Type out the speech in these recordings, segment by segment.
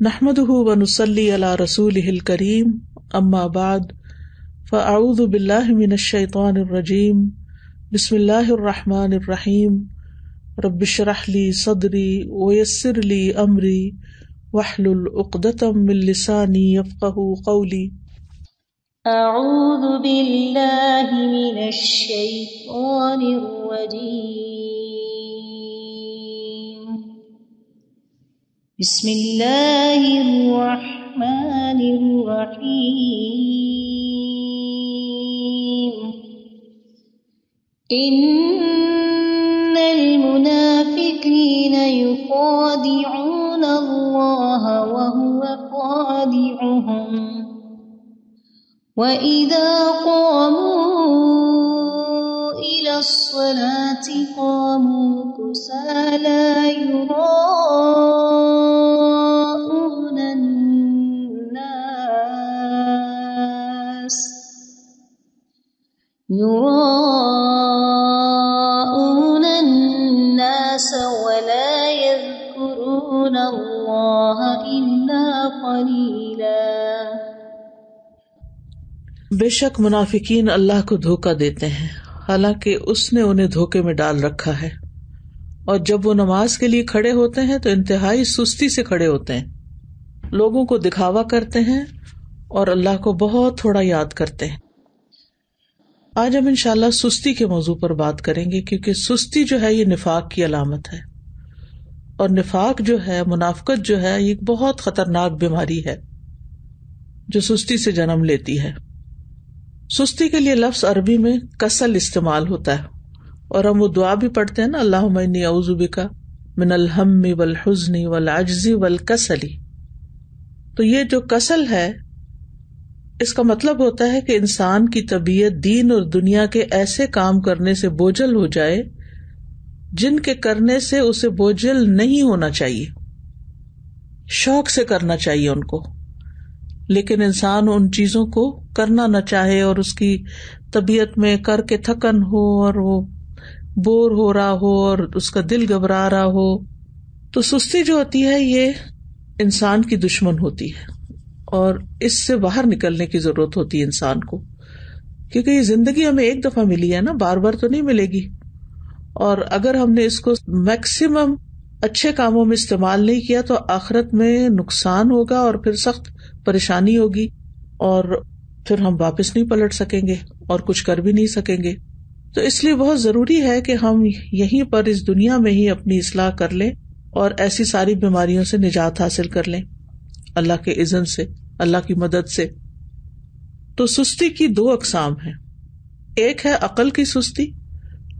نحمده ونصلي على رسوله الكريم اما بعد فاعوذ بالله من الشيطان الرجيم بسم الله الرحمن الرحيم رب اشرح لي صدري ويسر لي امري واحلل عقدة من لساني يفقهوا قولي. اعوذ باللہ من الشیطان الرجیم بسم اللہ الرحمن الرحیم ان المنافقین یخادعون اللہ وهو خادعهم وَإِذَا قَامُوا إِلَى الصَّلَاةِ قَامُوا كُسَالَى يُرَاءُونَ النَّاسَ وَلَا يَذْكُرُونَ اللَّهَ إِلَّا قَلِيلًا. بے شک منافقین اللہ کو دھوکہ دیتے ہیں حالانکہ اس نے انہیں دھوکے میں ڈال رکھا ہے، اور جب وہ نماز کے لیے کھڑے ہوتے ہیں تو انتہائی سستی سے کھڑے ہوتے ہیں، لوگوں کو دکھاوا کرتے ہیں اور اللہ کو بہت تھوڑا یاد کرتے ہیں. آج ہم انشاءاللہ سستی کے موضوع پر بات کریں گے، کیونکہ سستی جو ہے یہ نفاق کی علامت ہے، اور نفاق جو ہے، منافقت جو ہے، یہ بہت خطرناک بیماری ہے جو سستی سے جنم لیتی ہے. سستی کے لیے لفظ عربی میں کسل استعمال ہوتا ہے، اور ہم وہ دعا بھی پڑھتے ہیں نا، اللہم انی اعوذ بک من الہم والحزن والعجز والکسل. تو یہ جو کسل ہے، اس کا مطلب ہوتا ہے کہ انسان کی طبیعت دین اور دنیا کے ایسے کام کرنے سے بوجھل ہو جائے جن کے کرنے سے اسے بوجھل نہیں ہونا چاہیے، شوق سے کرنا چاہیے ان کو، لیکن انسان ان چیزوں کو کرنا نہ چاہے اور اس کی طبیعت میں کر کے تھکن ہو اور وہ بور ہو رہا ہو اور اس کا دل گھبرا رہا ہو. تو سستی جو ہوتی ہے یہ انسان کی دشمن ہوتی ہے، اور اس سے باہر نکلنے کی ضرورت ہوتی ہے انسان کو، کیونکہ یہ زندگی ہمیں ایک دفعہ ملی ہے نا، بار بار تو نہیں ملے گی. اور اگر ہم نے اس کو میکسیمم اچھے کاموں میں استعمال نہیں کیا تو آخرت میں نقصان ہوگا اور پھر سخت پریشانی ہوگی، اور پھر ہم واپس نہیں پلٹ سکیں گے اور کچھ کر بھی نہیں سکیں گے. تو اس لیے بہت ضروری ہے کہ ہم یہیں پر اس دنیا میں ہی اپنی اصلاح کر لیں اور ایسی ساری بیماریوں سے نجات حاصل کر لیں اللہ کے اذن سے، اللہ کی مدد سے. تو سستی کی دو اقسام ہیں، ایک ہے عقل کی سستی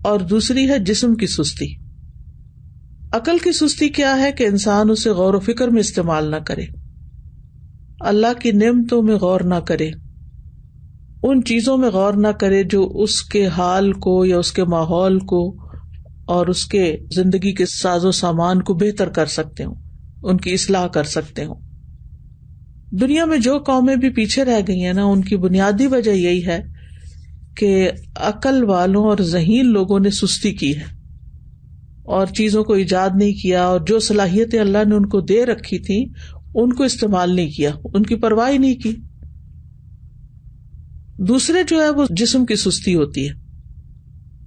اور دوسری ہے جسم کی سستی. عقل کی سستی کیا ہے کہ انسان اسے غور و فکر میں استعمال نہ کرے، اللہ کی نعمتوں میں غور نہ کرے، ان چیزوں میں غور نہ کرے جو اس کے حال کو یا اس کے ماحول کو اور اس کے زندگی کے ساز و سامان کو بہتر کر سکتے ہوں، ان کی اصلاح کر سکتے ہوں. دنیا میں جو قومیں بھی پیچھے رہ گئی ہیں نا، ان کی بنیادی وجہ یہی ہے کہ عقل والوں اور ذہین لوگوں نے سستی کی ہے اور چیزوں کو ایجاد نہیں کیا، اور جو صلاحیتیں اللہ نے ان کو دے رکھی تھی ان کو استعمال نہیں کیا، ان کی پرواہ نہیں کی. دوسرے جو ہے وہ جسم کی سستی ہوتی ہے.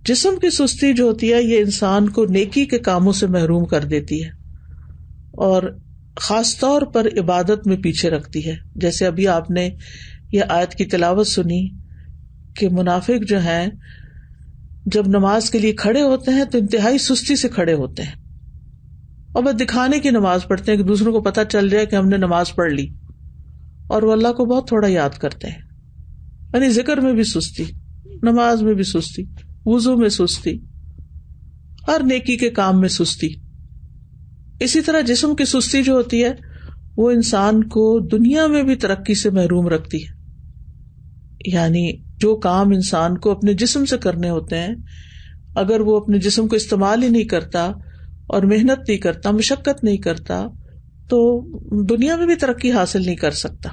جسم کی سستی جو ہوتی ہے یہ انسان کو نیکی کے کاموں سے محروم کر دیتی ہے اور خاص طور پر عبادت میں پیچھے رکھتی ہے. جیسے ابھی آپ نے یہ آیت کی تلاوت سنی کہ منافق جو ہیں جب نماز کے لیے کھڑے ہوتے ہیں تو انتہائی سستی سے کھڑے ہوتے ہیں، اور بس دکھانے کی نماز پڑھتے ہیں کہ دوسروں کو پتہ چل جائے کہ ہم نے نماز پڑھ لی، اور وہ اللہ کو بہت تھوڑا یاد کرتے ہیں. یعنی ذکر میں بھی سستی، نماز میں بھی سستی، وضو میں سستی، ہر نیکی کے کام میں سستی. اسی طرح جسم کی سستی جو ہوتی ہے وہ انسان کو دنیا میں بھی ترقی سے محروم رکھتی ہے. یعنی جو کام انسان کو اپنے جسم سے کرنے ہوتے ہیں، اگر وہ اپنے جسم کو استعمال ہی نہیں کرتا اور محنت نہیں کرتا، مشقت نہیں کرتا، تو دنیا میں بھی ترقی حاصل نہیں کر سکتا.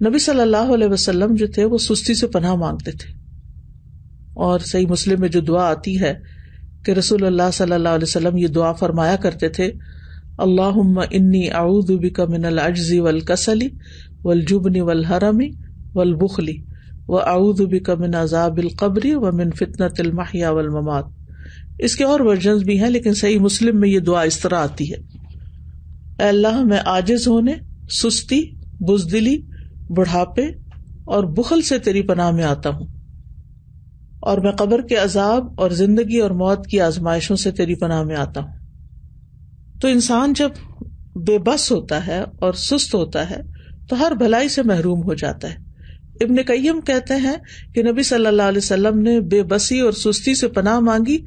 نبی صلی اللہ علیہ وسلم جو تھے وہ سستی سے پناہ مانگتے تھے، اور صحیح مسلم میں جو دعا آتی ہے کہ رسول اللہ صلی اللہ علیہ وسلم یہ دعا فرمایا کرتے تھے، اللہم انی اعوذ بک من العجز والکسل والجبن والحرم والبخل واعوذ بک من عذاب القبر ومن فتنۃ المحیا والممات. اس کے اور ورژنز بھی ہیں لیکن صحیح مسلم میں یہ دعا اس طرح آتی ہے: اے اللہ میں عاجز ہونے، سستی، بزدلی، بڑھاپے اور بخل سے تیری پناہ میں آتا ہوں، اور میں قبر کے عذاب اور زندگی اور موت کی آزمائشوں سے تیری پناہ میں آتا ہوں. تو انسان جب بے بس ہوتا ہے اور سست ہوتا ہے تو ہر بھلائی سے محروم ہو جاتا ہے. ابن قیم کہتے ہیں کہ نبی صلی اللہ علیہ وسلم نے بے بسی اور سستی سے پناہ مانگی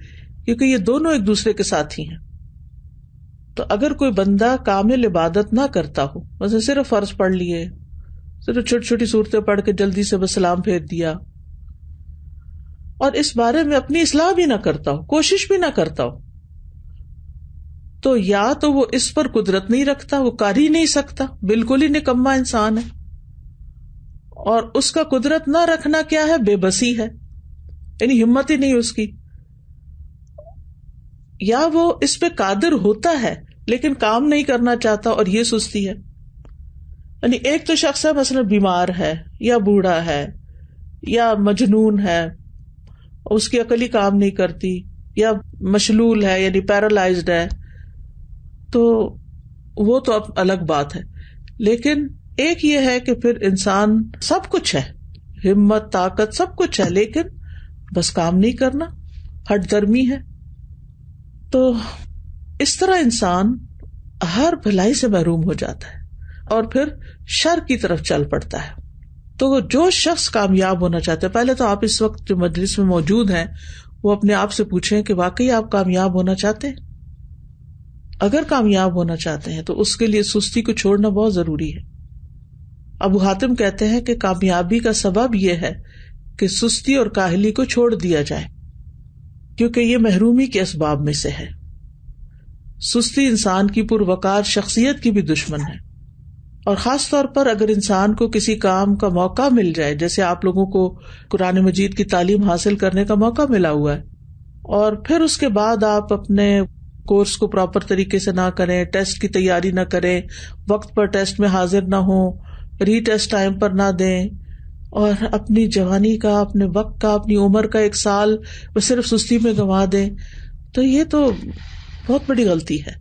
کیونکہ یہ دونوں ایک دوسرے کے ساتھی ہیں. تو اگر کوئی بندہ کامل عبادت نہ کرتا ہو، مثلا صرف فرض پڑھ لیے، صرف چھوٹی چھوٹی صورتیں پڑھ کے جلدی سے بس سلام پھیر دیا، اور اس بارے میں اپنی اصلاح بھی نہ کرتا ہو، کوشش بھی نہ کرتا ہو، تو یا تو وہ اس پر قدرت نہیں رکھتا، وہ کر ہی نہیں سکتا، بالکل ہی نکما انسان ہے، اور اس کا قدرت نہ رکھنا کیا ہے؟ بے بسی ہے، یعنی ہمت ہی نہیں اس کی. یا وہ اس پہ قادر ہوتا ہے لیکن کام نہیں کرنا چاہتا، اور یہ سستی ہے. یعنی ایک تو شخص ہے مثلا بیمار ہے یا بوڑھا ہے یا مجنون ہے، اس کی عقل ہی کام نہیں کرتی، یا مشلول ہے یعنی پیرالائزڈ ہے، تو وہ تو اب الگ بات ہے. لیکن ایک یہ ہے کہ پھر انسان سب کچھ ہے، ہمت، طاقت، سب کچھ ہے، لیکن بس کام نہیں کرنا، ہٹ درمی ہے. تو اس طرح انسان ہر بھلائی سے محروم ہو جاتا ہے اور پھر شر کی طرف چل پڑتا ہے. تو جو شخص کامیاب ہونا چاہتے ہیں، پہلے تو آپ اس وقت جو مجلس میں موجود ہیں وہ اپنے آپ سے پوچھیں کہ واقعی آپ کامیاب ہونا چاہتے ہیں؟ اگر کامیاب ہونا چاہتے ہیں تو اس کے لیے سستی کو چھوڑنا بہت ضروری ہے. ابو حاتم کہتے ہیں کہ کامیابی کا سبب یہ ہے کہ سستی اور کاہلی کو چھوڑ دیا جائے، کیونکہ یہ محرومی کے اسباب میں سے ہے. سستی انسان کی پروقار شخصیت کی بھی دشمن ہے، اور خاص طور پر اگر انسان کو کسی کام کا موقع مل جائے، جیسے آپ لوگوں کو قرآن مجید کی تعلیم حاصل کرنے کا موقع ملا ہوا ہے، اور پھر اس کے بعد آپ اپنے کورس کو پراپر طریقے سے نہ کریں، ٹیسٹ کی تیاری نہ کریں، وقت پر ٹیسٹ میں حاضر نہ ہوں، ری ٹیسٹ ٹائم پر نہ دیں، اور اپنی جوانی کا، اپنے وقت کا، اپنی عمر کا 1 سال وہ صرف سستی میں گنوا دیں، تو یہ تو بہت بڑی غلطی ہے،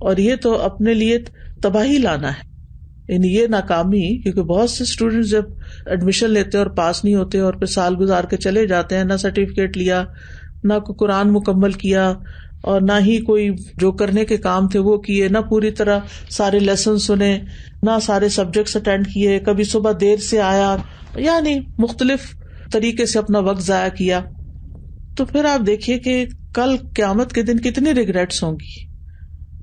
اور یہ تو اپنے لیے تباہی لانا ہے. یعنی یہ ناکامی، کیونکہ بہت سے اسٹوڈینٹس جب ایڈمیشن لیتے اور پاس نہیں ہوتے اور پھر سال گزار کے چلے جاتے ہیں، نہ سرٹیفکیٹ لیا، نہ کوئی قرآن مکمل کیا، اور نہ ہی کوئی جو کرنے کے کام تھے وہ کیے، نہ پوری طرح سارے لیسن سنے، نہ سارے سبجیکٹس اٹینڈ کیے، کبھی صبح دیر سے آیا، یعنی مختلف طریقے سے اپنا وقت ضائع کیا. تو پھر آپ دیکھیے کہ کل قیامت کے دن کتنی ریگریٹس ہوں گی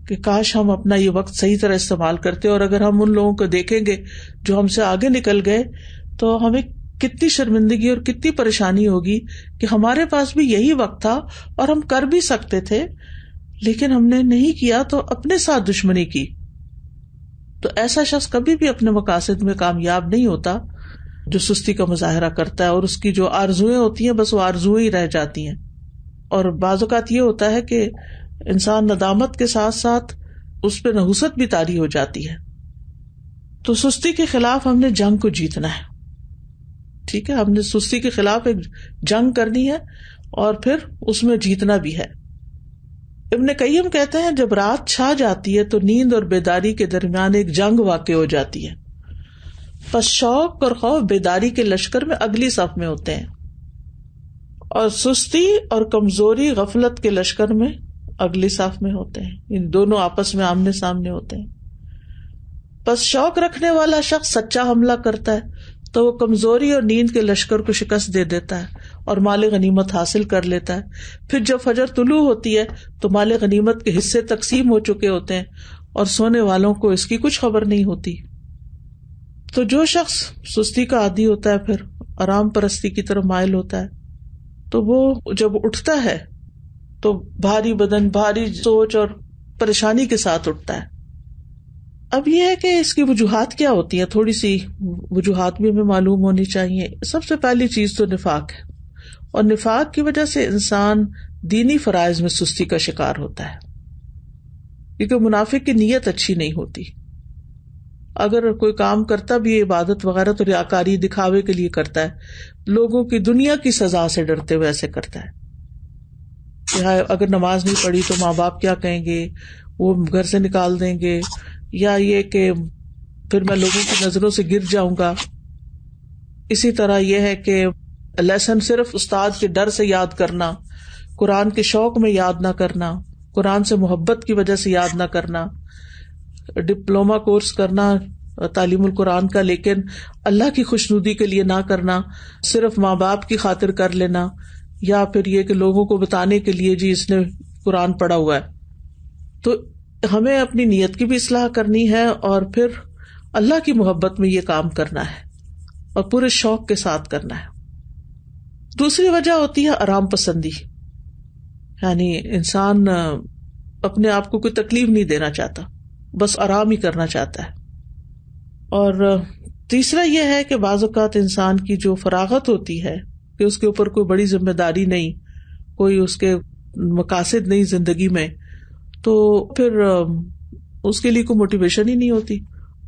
کہ کاش ہم اپنا یہ وقت صحیح طرح استعمال کرتے. اور اگر ہم ان لوگوں کو دیکھیں گے جو ہم سے آگے نکل گئے تو ہمیں کتنی شرمندگی اور کتنی پریشانی ہوگی کہ ہمارے پاس بھی یہی وقت تھا اور ہم کر بھی سکتے تھے لیکن ہم نے نہیں کیا، تو اپنے ساتھ دشمنی کی. تو ایسا شخص کبھی بھی اپنے مقاصد میں کامیاب نہیں ہوتا جو سستی کا مظاہرہ کرتا ہے، اور اس کی جو آرزویں ہوتی ہیں بس وہ آرزویں ہی رہ جاتی ہیں. اور بعض اوقات یہ ہوتا ہے کہ انسان ندامت کے ساتھ ساتھ اس پہ نحوست بھی طاری ہو جاتی ہے. تو سستی کے خلاف ہم نے جنگ کو جیتنا ہے. ٹھیک ہے، ہم نے سستی کے خلاف ایک جنگ کرنی ہے اور پھر اس میں جیتنا بھی ہے. ابن قیم کہتے ہیں جب رات چھا جاتی ہے تو نیند اور بیداری کے درمیان ایک جنگ واقع ہو جاتی ہے. پس شوق اور خوف بیداری کے لشکر میں اگلی صف میں ہوتے ہیں، اور سستی اور کمزوری غفلت کے لشکر میں اگلی صف میں ہوتے ہیں. ان دونوں آپس میں آمنے سامنے ہوتے ہیں. پس شوق رکھنے والا شخص سچا حملہ کرتا ہے تو وہ کمزوری اور نیند کے لشکر کو شکست دے دیتا ہے اور مال غنیمت حاصل کر لیتا ہے. پھر جب فجر طلوع ہوتی ہے تو مال غنیمت کے حصے تقسیم ہو چکے ہوتے ہیں اور سونے والوں کو اس کی کچھ خبر نہیں ہوتی. تو جو شخص سستی کا عادی ہوتا ہے پھر آرام پرستی کی طرف مائل ہوتا ہے تو وہ جب اٹھتا ہے تو بھاری بدن، بھاری سوچ اور پریشانی کے ساتھ اٹھتا ہے. اب یہ ہے کہ اس کی وجوہات کیا ہوتی ہیں، تھوڑی سی وجوہات بھی ہمیں معلوم ہونی چاہیے. سب سے پہلی چیز تو نفاق ہے، اور نفاق کی وجہ سے انسان دینی فرائض میں سستی کا شکار ہوتا ہے. کیونکہ منافق کی نیت اچھی نہیں ہوتی. اگر کوئی کام کرتا بھی ہے عبادت وغیرہ تو ریاکاری دکھاوے کے لیے کرتا ہے, لوگوں کی دنیا کی سزا سے ڈرتے ہوئے ایسے کرتا ہے کہ اگر نماز نہیں پڑھی تو ماں باپ کیا کہیں گے, وہ گھر سے نکال دیں گے, یا یہ کہ پھر میں لوگوں کی نظروں سے گر جاؤں گا. اسی طرح یہ ہے کہ لیسن صرف استاد کے ڈر سے یاد کرنا, قرآن کے شوق میں یاد نہ کرنا, قرآن سے محبت کی وجہ سے یاد نہ کرنا, ڈپلوما کورس کرنا تعلیم القرآن کا لیکن اللہ کی خوشنودی کے لیے نہ کرنا, صرف ماں باپ کی خاطر کر لینا, یا پھر یہ کہ لوگوں کو بتانے کے لیے جی اس نے قرآن پڑھا ہوا ہے. تو ہمیں اپنی نیت کی بھی اصلاح کرنی ہے اور پھر اللہ کی محبت میں یہ کام کرنا ہے اور پورے شوق کے ساتھ کرنا ہے. دوسری وجہ ہوتی ہے آرام پسندی, یعنی انسان اپنے آپ کو کوئی تکلیف نہیں دینا چاہتا, بس آرام ہی کرنا چاہتا ہے. اور تیسرا یہ ہے کہ بعض اوقات انسان کی جو فراغت ہوتی ہے کہ اس کے اوپر کوئی بڑی ذمہ داری نہیں, کوئی اس کے مقاصد نہیں زندگی میں, تو پھر اس کے لیے کوئی موٹیویشن ہی نہیں ہوتی,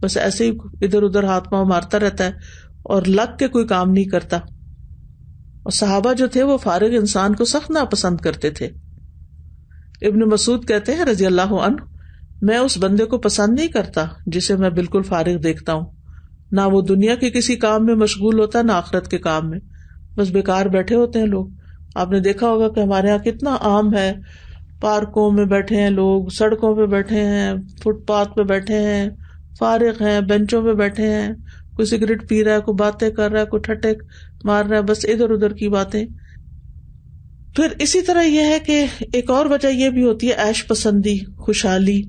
بس ایسے ہی ادھر ادھر ہاتھ پاؤں مارتا رہتا ہے اور لگ کے کوئی کام نہیں کرتا. اور صحابہ جو تھے وہ فارغ انسان کو سخت ناپسند کرتے تھے. ابن مسعود کہتے ہیں رضی اللہ عنہ, میں اس بندے کو پسند نہیں کرتا جسے میں بالکل فارغ دیکھتا ہوں, نہ وہ دنیا کے کسی کام میں مشغول ہوتا ہے نہ آخرت کے کام میں, بس بیکار بیٹھے ہوتے ہیں لوگ. آپ نے دیکھا ہوگا کہ ہمارے یہاں کتنا عام ہے, پارکوں میں بیٹھے ہیں لوگ, سڑکوں پہ بیٹھے ہیں, فٹ پاتھ پہ بیٹھے ہیں, فارغ ہیں, بینچوں پہ بیٹھے ہیں, کوئی سگریٹ پی رہا ہے, کوئی باتیں کر رہا ہے, کوئی ٹھٹے مار رہا ہے, بس ادھر ادھر کی باتیں. پھر اسی طرح یہ ہے کہ ایک اور وجہ یہ بھی ہوتی ہے عیش پسندی, خوشحالی,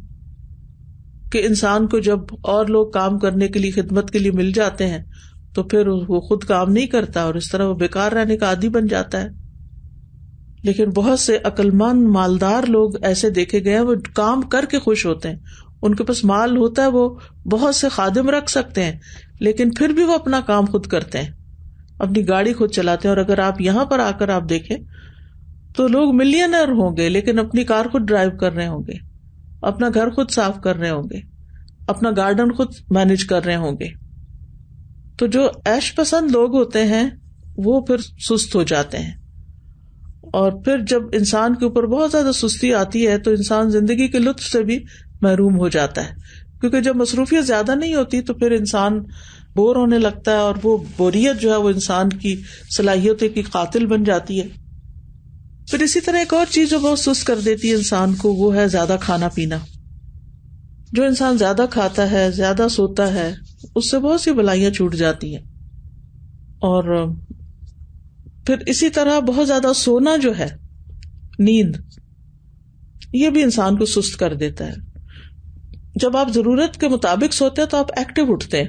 کہ انسان کو جب اور لوگ کام کرنے کے لیے خدمت کے لیے مل جاتے ہیں تو پھر وہ خود کام نہیں کرتا اور اس طرح وہ بیکار رہنے کا عادی بن جاتا ہے. لیکن بہت سے عقلمند مالدار لوگ ایسے دیکھے گئے ہیں, وہ کام کر کے خوش ہوتے ہیں, ان کے پاس مال ہوتا ہے, وہ بہت سے خادم رکھ سکتے ہیں لیکن پھر بھی وہ اپنا کام خود کرتے ہیں, اپنی گاڑی خود چلاتے ہیں. اور اگر آپ یہاں پر آ کر آپ دیکھیں تو لوگ ملینئر ہوں گے لیکن اپنی کار خود ڈرائیو کر رہے ہوں گے, اپنا گھر خود صاف کر رہے ہوں گے, اپنا گارڈن خود مینج کر رہے ہوں گے. تو جو عیش پسند لوگ ہوتے ہیں وہ پھر سست ہو جاتے ہیں, اور پھر جب انسان کے اوپر بہت زیادہ سستی آتی ہے تو انسان زندگی کے لطف سے بھی محروم ہو جاتا ہے, کیونکہ جب مصروفیت زیادہ نہیں ہوتی تو پھر انسان بور ہونے لگتا ہے, اور وہ بوریت جو ہے وہ انسان کی صلاحیتوں کی قاتل بن جاتی ہے. پھر اسی طرح ایک اور چیز جو بہت سست کر دیتی ہے انسان کو, وہ ہے زیادہ کھانا پینا. جو انسان زیادہ کھاتا ہے, زیادہ سوتا ہے, اس سے بہت سی بلائیاں چھوٹ جاتی ہیں. اور پھر اسی طرح بہت زیادہ سونا جو ہے, نیند, یہ بھی انسان کو سست کر دیتا ہے. جب آپ ضرورت کے مطابق سوتے ہیں تو آپ ایکٹیو اٹھتے ہیں,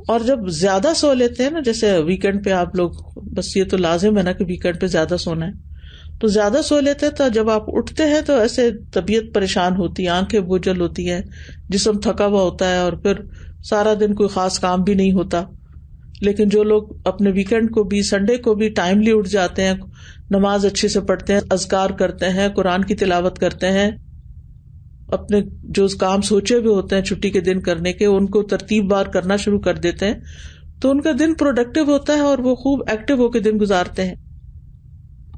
اور جب زیادہ سو لیتے ہیں نا, جیسے ویکینڈ پہ آپ لوگ, بس یہ تو لازم ہے نا کہ ویکینڈ پہ زیادہ سونا ہے, تو زیادہ سو لیتے ہیں تو جب آپ اٹھتے ہیں تو ایسے طبیعت پریشان ہوتی ہے, آنکھیں بوجھل ہوتی ہیں, جسم تھکا ہوا ہوتا ہے, اور پھر سارا دن کوئی خاص کام بھی نہیں ہوتا. لیکن جو لوگ اپنے ویکینڈ کو بھی, سنڈے کو بھی ٹائملی اٹھ جاتے ہیں, نماز اچھے سے پڑھتے ہیں, اذکار کرتے ہیں, قرآن کی تلاوت کرتے ہیں, اپنے جو کام سوچے ہوئے ہوتے ہیں چھٹی کے دن کرنے کے ان کو ترتیب بار کرنا شروع کر دیتے ہیں, تو ان کا دن پروڈکٹیو ہوتا ہے اور وہ خوب ایکٹیو ہو کے دن گزارتے ہیں.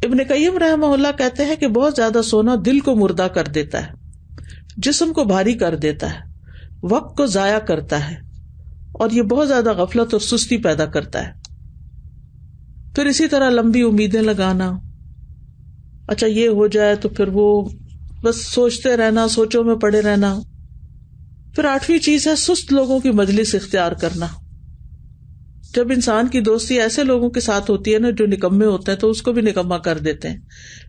ابن قیم رحمہ اللہ کہتے ہیں کہ بہت زیادہ سونا دل کو مردہ کر دیتا ہے, جسم کو بھاری کر دیتا ہے, وقت کو ضائع کرتا ہے, اور یہ بہت زیادہ غفلت اور سستی پیدا کرتا ہے. پھر اسی طرح لمبی امیدیں لگانا, اچھا یہ ہو جائے تو پھر وہ بس سوچتے رہنا, سوچوں میں پڑے رہنا. پھر 8ویں چیز ہے سست لوگوں کی مجلس اختیار کرنا. جب انسان کی دوستی ایسے لوگوں کے ساتھ ہوتی ہے نا جو نکمے ہوتے ہیں تو اس کو بھی نکما کر دیتے ہیں,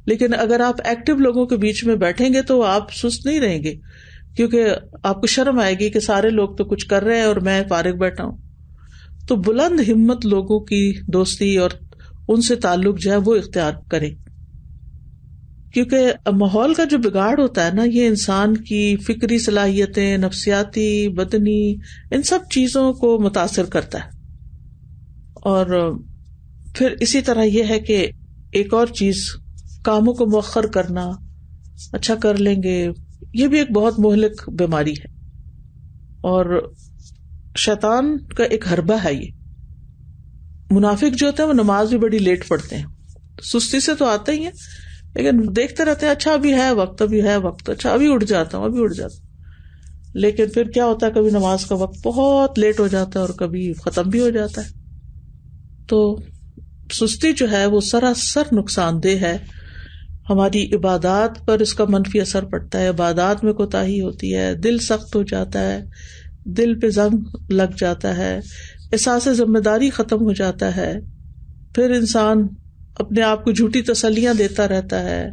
لیکن اگر آپ ایکٹیو لوگوں کے بیچ میں بیٹھیں گے تو آپ سست نہیں رہیں گے, کیونکہ آپ کو شرم آئے گی کہ سارے لوگ تو کچھ کر رہے ہیں اور میں فارغ بیٹھا ہوں. تو بلند ہمت لوگوں کی دوستی اور ان سے تعلق جو ہے وہ اختیار کریں, کیونکہ ماحول کا جو بگاڑ ہوتا ہے نا یہ انسان کی فکری صلاحیتیں, نفسیاتی, بدنی, ان سب چیزوں کو متاثر کرتا ہے. اور پھر اسی طرح یہ ہے کہ ایک اور چیز, کاموں کو مؤخر کرنا, اچھا کر لیں گے, یہ بھی ایک بہت مہلک بیماری ہے اور شیطان کا ایک حربہ ہے یہ. منافق جو ہوتے ہیں وہ نماز بھی بڑی لیٹ پڑھتے ہیں, سستی سے تو آتے ہی ہیں لیکن دیکھتے رہتے ہیں اچھا ابھی ہے وقت, ابھی ہے وقت, اچھا ابھی اٹھ جاتا ہوں, ابھی اٹھ جاتا ہوں. لیکن پھر کیا ہوتا ہے, کبھی نماز کا وقت بہت لیٹ ہو جاتا ہے اور کبھی ختم بھی ہو جاتا ہے. تو سستی جو ہے وہ سراسر نقصان دہ ہے. ہماری عبادات پر اس کا منفی اثر پڑتا ہے, عبادات میں کوتاہی ہوتی ہے, دل سخت ہو جاتا ہے, دل پہ زنگ لگ جاتا ہے, احساس ذمہ داری ختم ہو جاتا ہے. پھر انسان اپنے آپ کو جھوٹی تسلیاں دیتا رہتا ہے,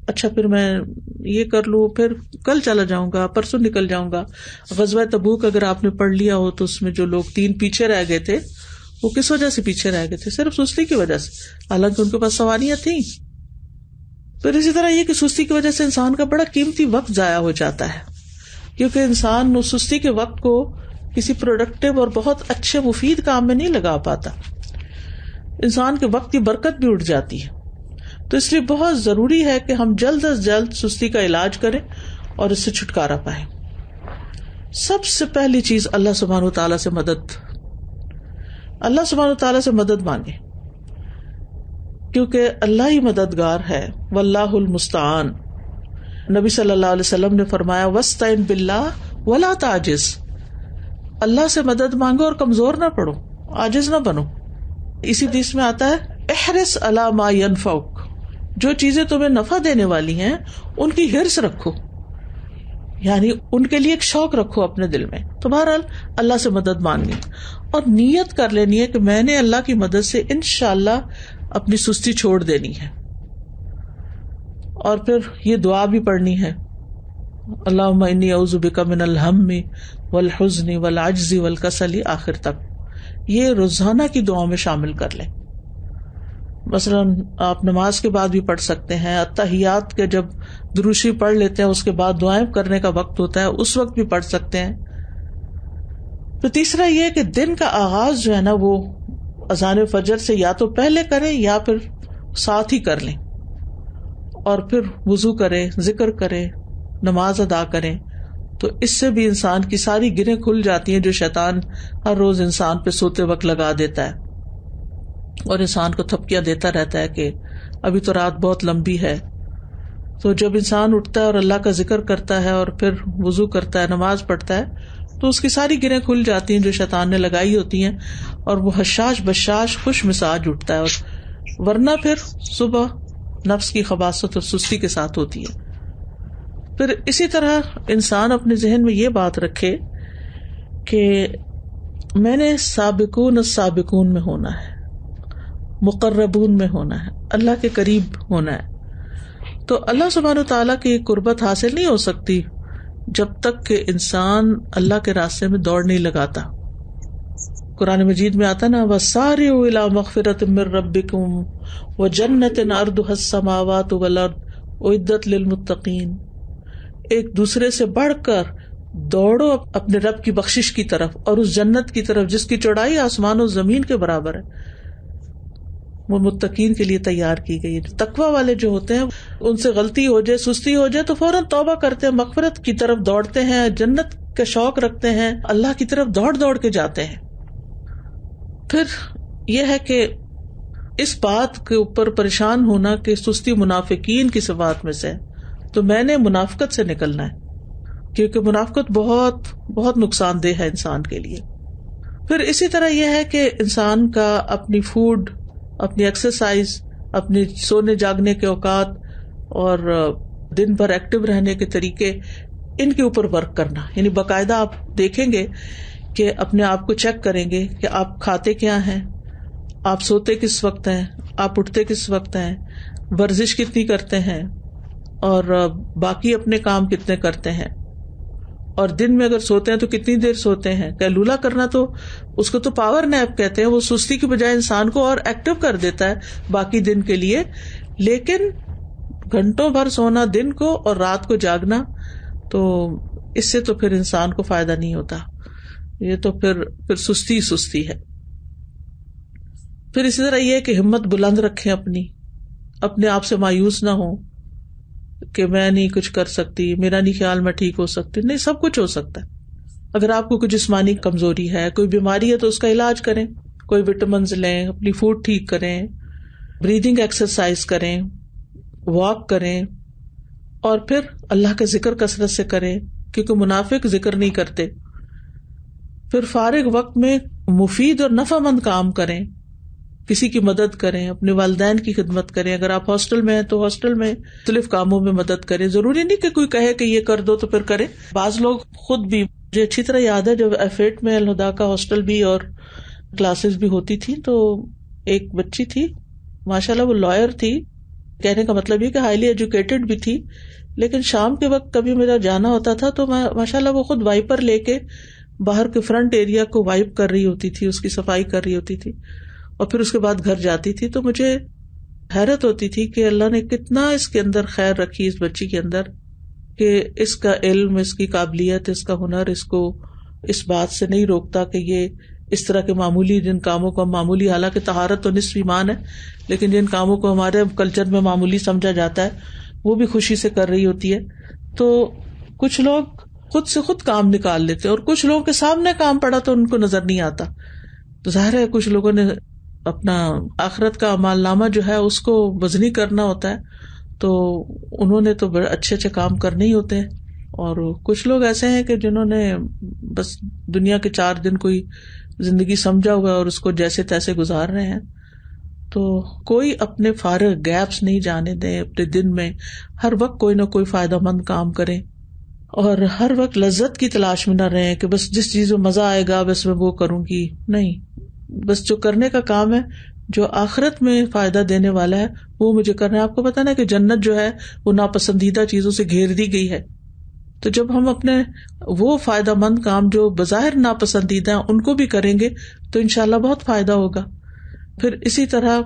اچھا پھر میں یہ کر لوں, پھر کل چلا جاؤں گا, پرسوں نکل جاؤں گا. غزوہ تبوک اگر آپ نے پڑھ لیا ہو تو اس میں جو لوگ 3 پیچھے رہ گئے تھے وہ کس وجہ سے پیچھے رہ گئے تھے؟ صرف سستی کی وجہ سے, حالانکہ ان کے پاس سواریاں تھیں. پھر اسی طرح یہ کہ سستی کی وجہ سے انسان کا بڑا قیمتی وقت ضائع ہو جاتا ہے, کیونکہ انسان اس سستی کے وقت کو کسی پروڈکٹیو اور بہت اچھے مفید کام میں نہیں لگا پاتا. انسان کے وقت کی برکت بھی اٹھ جاتی ہے. تو اس لیے بہت ضروری ہے کہ ہم جلد از جلد سستی کا علاج کریں اور اس سے چھٹکارا پائیں. سب سے پہلی چیز اللہ سبحانہ وتعالیٰ سے مدد, اللہ سبحانہ وتعالیٰ سے مدد مانگے, کیونکہ اللہ ہی مددگار ہے. واللہ المستعان. نبی صلی اللہ علیہ وسلم نے فرمایا وَاسْتَعِن بِاللَّهِ وَلَا تَعْجِزْ. اللہ سے مدد مانگو اور کمزور نہ پڑو, عاجز نہ بنو. اسی حدیث میں آتا ہے احرص علی ما ینفعک, جو چیزیں تمہیں نفع دینے والی ہیں ان کی حرص رکھو, یعنی ان کے لیے ایک شوق رکھو اپنے دل میں. تو بہرحال اللہ سے مدد مانگنی اور نیت کر لینی ہے کہ میں نے اللہ کی مدد سے انشاءاللہ اپنی سستی چھوڑ دینی ہے. اور پھر یہ دعا بھی پڑھنی ہے, اللہم انی اعوذ بک من الہم والحزن والعجز والکسل, آخر تک. یہ روزانہ کی دعاؤں میں شامل کر لیں. مثلاً آپ نماز کے بعد بھی پڑھ سکتے ہیں, اتحیات کے جب دروشی پڑھ لیتے ہیں اس کے بعد دعائیں کرنے کا وقت ہوتا ہے اس وقت بھی پڑھ سکتے ہیں. تو تیسرا یہ کہ دن کا آغاز جو ہے نا وہ اذان فجر سے یا تو پہلے کریں یا پھر ساتھ ہی کر لیں, اور پھر وضو کریں, ذکر کریں, نماز ادا کریں. تو اس سے بھی انسان کی ساری گرہیں کھل جاتی ہیں جو شیطان ہر روز انسان پہ سوتے وقت لگا دیتا ہے اور انسان کو تھپکیاں دیتا رہتا ہے کہ ابھی تو رات بہت لمبی ہے. تو جب انسان اٹھتا ہے اور اللہ کا ذکر کرتا ہے اور پھر وضو کرتا ہے, نماز پڑھتا ہے, تو اس کی ساری گرہیں کھل جاتی ہیں جو شیطان نے لگائی ہوتی ہیں, اور وہ حشاش بشاش خوش مزاج اٹھتا ہے. اور ورنہ پھر صبح نفس کی خباثت اور سستی کے ساتھ ہوتی ہے. پھر اسی طرح انسان اپنے ذہن میں یہ بات رکھے کہ میں نے سابقون السابقون میں ہونا ہے, مقربون میں ہونا ہے, اللہ کے قریب ہونا ہے. تو اللہ سبحانہ وتعالیٰ کی یہ قربت حاصل نہیں ہو سکتی جب تک کہ انسان اللہ کے راستے میں دوڑ نہیں لگاتا. قرآن مجید میں آتا نا وَسَارِعُوا إِلَىٰ مَغْفِرَةٍ مِّن رَّبِّكُمْ وَجَنَّةٍ عَرْضُهَا السَّمَاوَاتُ وَالْأَرْضُ أُعِدَّتْ لِلْمُتَّقِينَ. ایک دوسرے سے بڑھ کر دوڑو اپنے رب کی بخشش کی طرف اور اس جنت کی طرف جس کی چوڑائی آسمان و زمین کے برابر ہے. وہ متقین کے لیے تیار کی گئی. تقوی والے جو ہوتے ہیں ان سے غلطی ہو جائے, سستی ہو جائے تو فوراً توبہ کرتے ہیں, مغفرت کی طرف دوڑتے ہیں, جنت کا شوق رکھتے ہیں, اللہ کی طرف دوڑ دوڑ کے جاتے ہیں. پھر یہ ہے کہ اس بات کے اوپر پریشان ہونا کہ سستی منافقین کی صفات میں سے, تو میں نے منافقت سے نکلنا ہے, کیونکہ منافقت بہت بہت نقصان دہ ہے انسان کے لیے. پھر اسی طرح یہ ہے کہ انسان کا اپنی فوڈ, اپنی ایکسرسائز, اپنے سونے جاگنے کے اوقات اور دن بھر ایکٹیو رہنے کے طریقے, ان کے اوپر ورک کرنا. یعنی باقاعدہ آپ دیکھیں گے کہ اپنے آپ کو چیک کریں گے کہ آپ کھاتے کیا ہیں, آپ سوتے کس وقت ہیں, آپ اٹھتے کس وقت ہیں, ورزش کتنی کرتے ہیں, اور باقی اپنے کام کتنے کرتے ہیں, اور دن میں اگر سوتے ہیں تو کتنی دیر سوتے ہیں. قیلولہ کرنا تو اس کو تو پاور نیپ کہتے ہیں, وہ سستی کی بجائے انسان کو اور ایکٹیو کر دیتا ہے باقی دن کے لیے. لیکن گھنٹوں بھر سونا دن کو اور رات کو جاگنا, تو اس سے تو پھر انسان کو فائدہ نہیں ہوتا, یہ تو پھر سستی سستی ہے. پھر اسی طرح یہ کہ ہمت بلند رکھیں, اپنے آپ سے مایوس نہ ہوں, کہ میں نہیں کچھ کر سکتی, میرا نہیں خیال میں ٹھیک ہو سکتی. نہیں, سب کچھ ہو سکتا ہے. اگر آپ کو کوئی جسمانی کمزوری ہے, کوئی بیماری ہے, تو اس کا علاج کریں, کوئی وٹامنز لیں, اپنی فوڈ ٹھیک کریں, بریدنگ ایکسرسائز کریں, واک کریں, اور پھر اللہ کا ذکر کثرت سے کریں, کیونکہ منافق ذکر نہیں کرتے. پھر فارغ وقت میں مفید اور نفع مند کام کریں, کسی کی مدد کریں, اپنے والدین کی خدمت کریں. اگر آپ ہاسٹل میں ہیں تو ہاسٹل میں مختلف کاموں میں مدد کریں. ضروری نہیں کہ کوئی کہے کہ یہ کر دو تو پھر کریں. بعض لوگ خود بھی, مجھے اچھی طرح یاد ہے جب F8 میں الہدا کا ہاسٹل بھی اور کلاسز بھی ہوتی تھی, تو ایک بچی تھی ماشاءاللہ, وہ لائر تھی, کہنے کا مطلب یہ کہ ہائیلی ایجوکیٹڈ بھی تھی, لیکن شام کے وقت کبھی میرا جانا ہوتا تھا تو ماشاءاللہ وہ خود وائپر لے کے باہر کے فرنٹ ایریا کو وائپ کر رہی ہوتی تھی, اس کی صفائی کر رہی ہوتی تھی, اور پھر اس کے بعد گھر جاتی تھی. تو مجھے حیرت ہوتی تھی کہ اللہ نے کتنا اس کے اندر خیر رکھی, اس بچی کے اندر, کہ اس کا علم, اس کی قابلیت, اس کا ہنر اس کو اس بات سے نہیں روکتا کہ یہ اس طرح کے معمولی جن کاموں کو, معمولی حالانکہ طہارت تو نصف ایمان ہے, لیکن جن کاموں کو ہمارے کلچر میں معمولی سمجھا جاتا ہے وہ بھی خوشی سے کر رہی ہوتی ہے. تو کچھ لوگ خود سے خود کام نکال لیتے, اور کچھ لوگوں کے سامنے کام پڑا تو ان کو نظر نہیں آتا. تو ظاہر ہے کچھ لوگوں نے اپنا آخرت کا اعمال نامہ جو ہے اس کو وزنی کرنا ہوتا ہے, تو انہوں نے تو بڑے اچھے اچھے کام کرنے ہی ہوتے ہیں. اور کچھ لوگ ایسے ہیں کہ جنہوں نے بس دنیا کے 4 دن کوئی زندگی سمجھا ہوا ہے اور اس کو جیسے تیسے گزار رہے ہیں. تو کوئی اپنے فارغ گیپس نہیں جانے دیں اپنے دن میں, ہر وقت کوئی نہ کوئی فائدہ مند کام کریں, اور ہر وقت لذت کی تلاش میں نہ رہیں کہ بس جس چیز میں مزہ آئے گا بس میں وہ کروں گی. نہیں, بس جو کرنے کا کام ہے جو آخرت میں فائدہ دینے والا ہے وہ مجھے کرنا ہے. آپ کو پتا نا کہ جنت جو ہے وہ ناپسندیدہ چیزوں سے گھیر دی گئی ہے, تو جب ہم اپنے وہ فائدہ مند کام جو بظاہر ناپسندیدہ ہیں ان کو بھی کریں گے تو انشاءاللہ بہت فائدہ ہوگا. پھر اسی طرح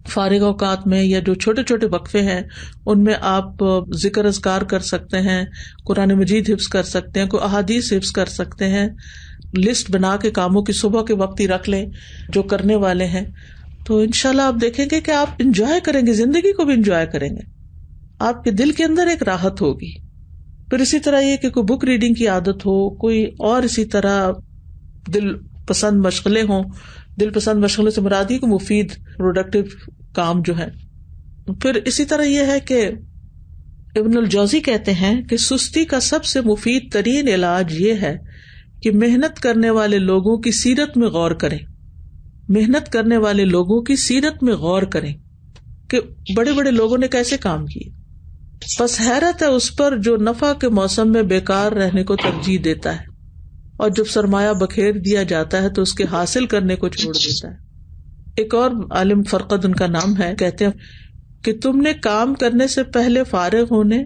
فارغ اوقات میں یا جو چھوٹے چھوٹے وقفے ہیں ان میں آپ ذکر اذکار کر سکتے ہیں, قرآن مجید حفظ کر سکتے ہیں, کوئی احادیث حفظ کر سکتے ہیں, لسٹ بنا کے کاموں کی صبح کے وقت ہی رکھ لیں جو کرنے والے ہیں. تو انشاءاللہ آپ دیکھیں گے کہ آپ انجوائے کریں گے, زندگی کو بھی انجوائے کریں گے, آپ کے دل کے اندر ایک راحت ہوگی. پھر اسی طرح یہ کہ کوئی بک ریڈنگ کی عادت ہو, کوئی اور اسی طرح دل پسند مشغلیں ہوں. دل پسند مشغلے سے مراد ہی کہ مفید پروڈکٹیو کام جو ہے. پھر اسی طرح یہ ہے کہ ابن الجوزی کہتے ہیں کہ سستی کا سب سے مفید ترین علاج یہ ہے کہ محنت کرنے والے لوگوں کی سیرت میں غور کریں. محنت کرنے والے لوگوں کی سیرت میں غور کریں کہ بڑے بڑے لوگوں نے کیسے کام کیے. بس حیرت ہے اس پر جو نفع کے موسم میں بیکار رہنے کو ترجیح دیتا ہے, اور جب سرمایہ بکھیر دیا جاتا ہے تو اس کے حاصل کرنے کو چھوڑ دیتا ہے. ایک اور عالم فرقد ان کا نام ہے, کہتے ہیں کہ تم نے کام کرنے سے پہلے فارغ ہونے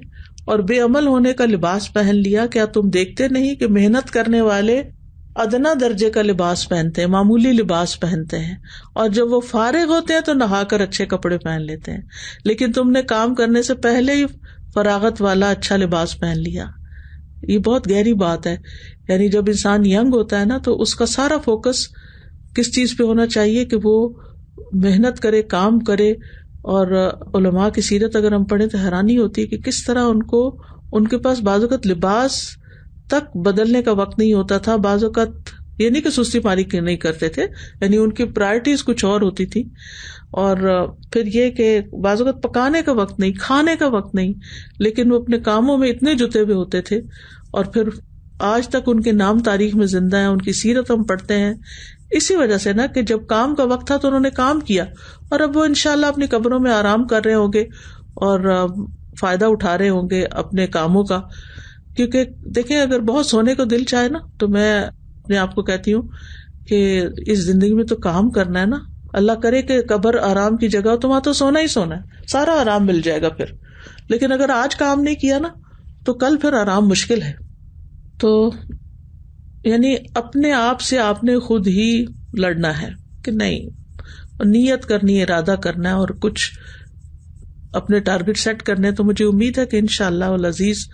اور بے عمل ہونے کا لباس پہن لیا, کیا تم دیکھتے نہیں کہ محنت کرنے والے ادنا درجے کا لباس پہنتے ہیں, معمولی لباس پہنتے ہیں, اور جب وہ فارغ ہوتے ہیں تو نہا کر اچھے کپڑے پہن لیتے ہیں, لیکن تم نے کام کرنے سے پہلے ہی فراغت والا اچھا لباس پہن لیا. یہ بہت گہری بات ہے. یعنی جب انسان ینگ ہوتا ہے نا تو اس کا سارا فوکس کس چیز پہ ہونا چاہیے کہ وہ محنت کرے, کام کرے. اور علماء کی سیرت اگر ہم پڑھیں تو حیرانی ہوتی ہے کہ کس طرح ان کے پاس بعض اوقات لباس تک بدلنے کا وقت نہیں ہوتا تھا. بعض اوقات یہ نہیں کہ سستی پاری نہیں کرتے تھے, یعنی ان کی پرائرٹیز کچھ اور ہوتی تھی. اور پھر یہ کہ بعض اوقات پکانے کا وقت نہیں, کھانے کا وقت نہیں, لیکن وہ اپنے کاموں میں اتنے جتے ہوئے ہوتے تھے, اور پھر آج تک ان کے نام تاریخ میں زندہ ہیں, ان کی سیرت ہم پڑھتے ہیں اسی وجہ سے نا کہ جب کام کا وقت تھا تو انہوں نے کام کیا, اور اب وہ انشاءاللہ اپنی قبروں میں آرام کر رہے ہوں گے اور فائدہ اٹھا رہے ہوں گے اپنے کاموں کا. کیونکہ دیکھیں اگر بہت سونے کو دل چاہے نا تو میں اپنے آپ کو کہتی ہوں کہ اس زندگی میں تو کام کرنا ہے نا. اللہ کرے کہ قبر آرام کی جگہ ہو تو وہاں تو سونا ہی سونا ہے, سارا آرام مل جائے گا پھر. لیکن اگر آج کام نہیں کیا نا تو کل پھر آرام مشکل ہے. تو یعنی اپنے آپ سے آپ نے خود ہی لڑنا ہے کہ نہیں, نیت کرنی ہے, ارادہ کرنا ہے, اور کچھ اپنے ٹارگٹ سیٹ کرنے. تو مجھے امید ہے کہ انشاءاللہ العزیز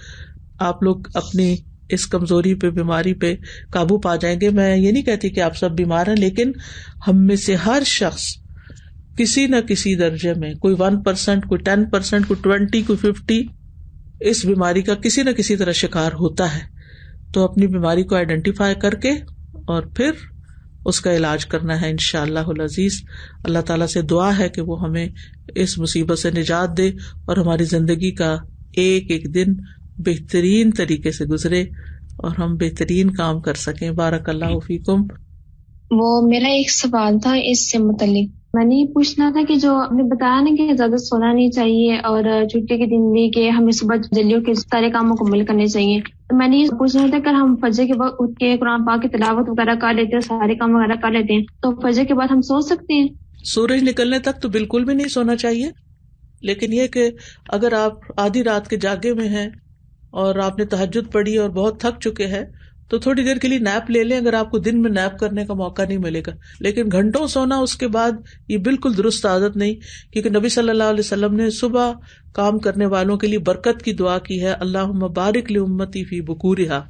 آپ لوگ اپنی اس کمزوری پہ, بیماری پہ قابو پا جائیں گے. میں یہ نہیں کہتی کہ آپ سب بیمار ہیں, لیکن ہم میں سے ہر شخص کسی نہ کسی درجے میں, کوئی 1%, کوئی 10%, کوئی 20%, کوئی 50%, اس بیماری کا کسی نہ کسی طرح شکار ہوتا ہے، تو اپنی بیماری کو آئیڈینٹیفائی کر کے اور پھر اس کا علاج کرنا ہے انشاءاللہ العزیز. اللہ تعالیٰ سے دعا ہے کہ وہ ہمیں اس مصیبت سے نجات دے اور ہماری زندگی کا ایک ایک دن بہترین طریقے سے گزرے اور ہم بہترین کام کر سکیں. بارک اللہ فیکم. وہ میرا ایک سوال تھا اس سے متعلق، میں نے یہ پوچھنا تھا کہ جو آپ نے بتایا نا کہ زیادہ سونا نہیں چاہیے اور چھٹی کے دن بھی کہ ہمیں صبح جلدی اٹھ کے سارے کام مکمل کرنے چاہیے، تو میں نے یہ پوچھنا تھا کہ ہم فجر کے وقت اٹھ کے قرآن پاک کی تلاوت وغیرہ کر لیتے ہیں، سارے کام وغیرہ کر لیتے ہیں، تو فجر کے بعد ہم سو سکتے ہیں؟ سورج نکلنے تک تو بالکل بھی نہیں سونا چاہیے، لیکن یہ کہ اگر آپ آدھی رات کے جاگے میں ہیں اور آپ نے تہجد پڑھی اور بہت تھک چکے ہیں تو تھوڑی دیر کے لیے نیپ لے لیں، اگر آپ کو دن میں نیپ کرنے کا موقع نہیں ملے گا. لیکن گھنٹوں سونا اس کے بعد یہ بالکل درست عادت نہیں، کیونکہ نبی صلی اللہ علیہ وسلم نے صبح کام کرنے والوں کے لیے برکت کی دعا کی ہے، اللہم بارک لامتی فی بکورہا،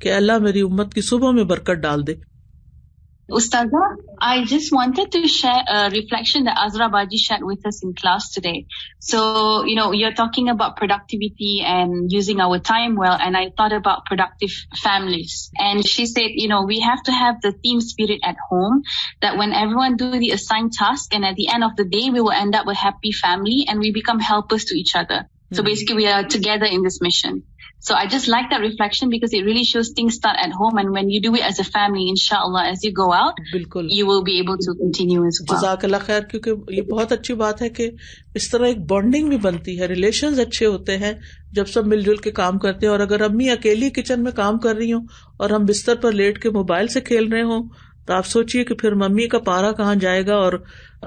کہ اللہ میری امت کی صبح میں برکت ڈال دے. Ustaza, I just wanted to share a reflection that Azra Baji shared with us in class today. So, you're talking about productivity and using our time well, and I thought about productive families. And she said, we have to have the team spirit at home, that when everyone do the assigned task, and at the end of the day, we will end up a happy family and we become helpers to each other. So basically, we are together in this mission. So I just like that reflection because it really shows things start at home, and when you do it as a family, inshallah, as you go out, بالکل you will be able to continue as well. جزاک اللہ خیر، کیونکہ یہ بہت اچھی بات ہے کہ اس طرح ایک بانڈنگ بھی بنتی ہے، ریلیشنز اچھے ہوتے ہیں جب سب مل جل کے کام کرتے ہیں. اور اگر امی اکیلی کچن میں کام کر رہی ہوں اور ہم بستر پر لیٹ کے موبائل سے کھیل رہے ہوں تو آپ سوچئے کہ پھر ممی کا پارا کہاں جائے گا اور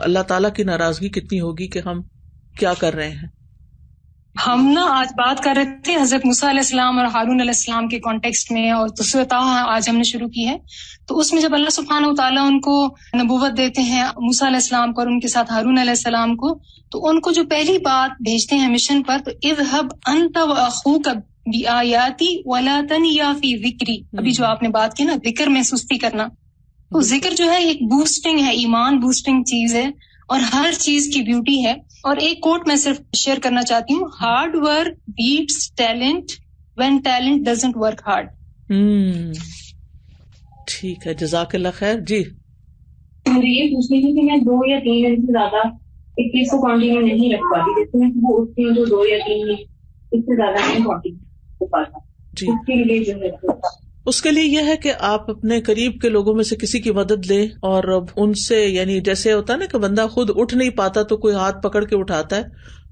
اللہ تعالیٰ کی ناراضگی کتنی ہوگی کہ ہم کیا کر رہے ہیں. ہم آج بات کر رہے تھے حضرت موسیٰ علیہ السلام اور ہارون علیہ السلام کے کانٹیکسٹ میں، اور سورۃ طٰہٰ آج ہم نے شروع کی ہے. تو اس میں جب اللہ سبحانہ وتعالیٰ ان کو نبوت دیتے ہیں، موسیٰ علیہ السلام کو اور ان کے ساتھ ہارون علیہ السلام کو، تو ان کو جو پہلی بات بھیجتے ہیں مشن پر، تو اذهب انت واخوک بآیاتی ولا تنیا فی ذکری. ابھی جو آپ نے بات کی نا ذکر میں سستی کرنا، تو ذکر جو ہے ایک بوسٹنگ ہے، ایمان بوسٹنگ چیز ہے اور ہر چیز کی بیوٹی ہے. اور ایک کوٹ میں صرف شیئر کرنا چاہتی ہوں، hard work beats talent when talent doesn't work hard. ٹھیک ہے، جزاک اللہ خیر. جی مجھے یہ پوچھنی تھی کہ میں 2 یا 3 دن سے زیادہ ایک چیز کو کنٹینیو نہیں رکھ پاتی، جیسے میں صبح اٹھتی ہوں تو 2 یا 3 دن اس سے زیادہ نہیں کنٹینیو ہو پاتا. جی، اس کے لیے جو ہے اس کے لیے یہ ہے کہ آپ اپنے قریب کے لوگوں میں سے کسی کی مدد لیں اور ان سے، یعنی جیسے ہوتا ہے نا کہ بندہ خود اٹھ نہیں پاتا تو کوئی ہاتھ پکڑ کے اٹھاتا ہے،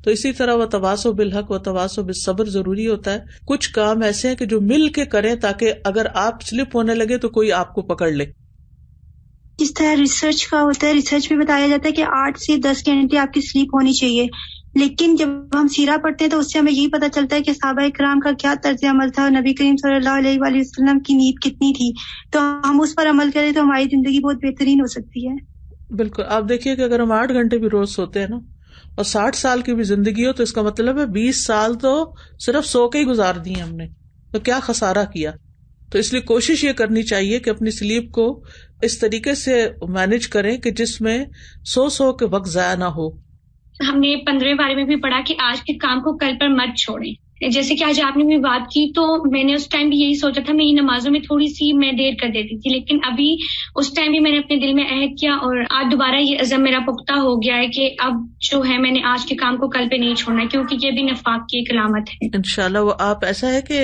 تو اسی طرح وتواصوا بالحق وتواصوا بالصبر ضروری ہوتا ہے. کچھ کام ایسے ہیں کہ جو مل کے کریں تاکہ اگر آپ سلپ ہونے لگے تو کوئی آپ کو پکڑ لے. جس طرح ریسرچ کا ہوتا ہے، ریسرچ میں بتایا جاتا ہے کہ 8 سے 10 گھنٹے آپ کی سلیپ ہونی چاہیے، لیکن جب ہم سیرہ پڑھتے ہیں تو اس سے ہمیں یہی پتہ چلتا ہے کہ صحابہ کرام کا کیا طرز عمل تھا اور نبی کریم صلی اللہ علیہ وآلہ وسلم کی نیند کتنی تھی. تو ہم اس پر عمل کریں تو ہماری زندگی بہت بہترین ہو سکتی ہے. بالکل. آپ دیکھیے کہ اگر ہم 8 گھنٹے بھی روز سوتے ہیں نا اور 60 سال کی بھی زندگی ہو تو اس کا مطلب ہے 20 سال تو صرف سو کے ہی گزار دیے ہم نے، تو کیا خسارہ کیا. تو اس لیے کوشش یہ کرنی چاہیے کہ اپنی سلیپ کو اس طریقے سے مینج کریں کہ جس میں سو کے وقت ضائع نہ ہو. ہم نے 15ویں بارے میں بھی پڑھا کہ آج کے کام کو کل پر مت چھوڑیں. جیسے کہ آج آپ نے بھی بات کی تو میں نے اس ٹائم بھی یہی سوچا تھا، میں یہ نمازوں میں تھوڑی سی میں دیر کر دیتی تھی، لیکن ابھی اس ٹائم بھی میں نے اپنے دل میں عہد کیا اور آج دوبارہ یہ عزم میرا پختہ ہو گیا ہے کہ اب جو ہے میں نے آج کے کام کو کل پہ نہیں چھوڑنا، کیونکہ یہ بھی نفاق کی ایک علامت ہے. انشاءاللہ وہ آپ ایسا ہے کہ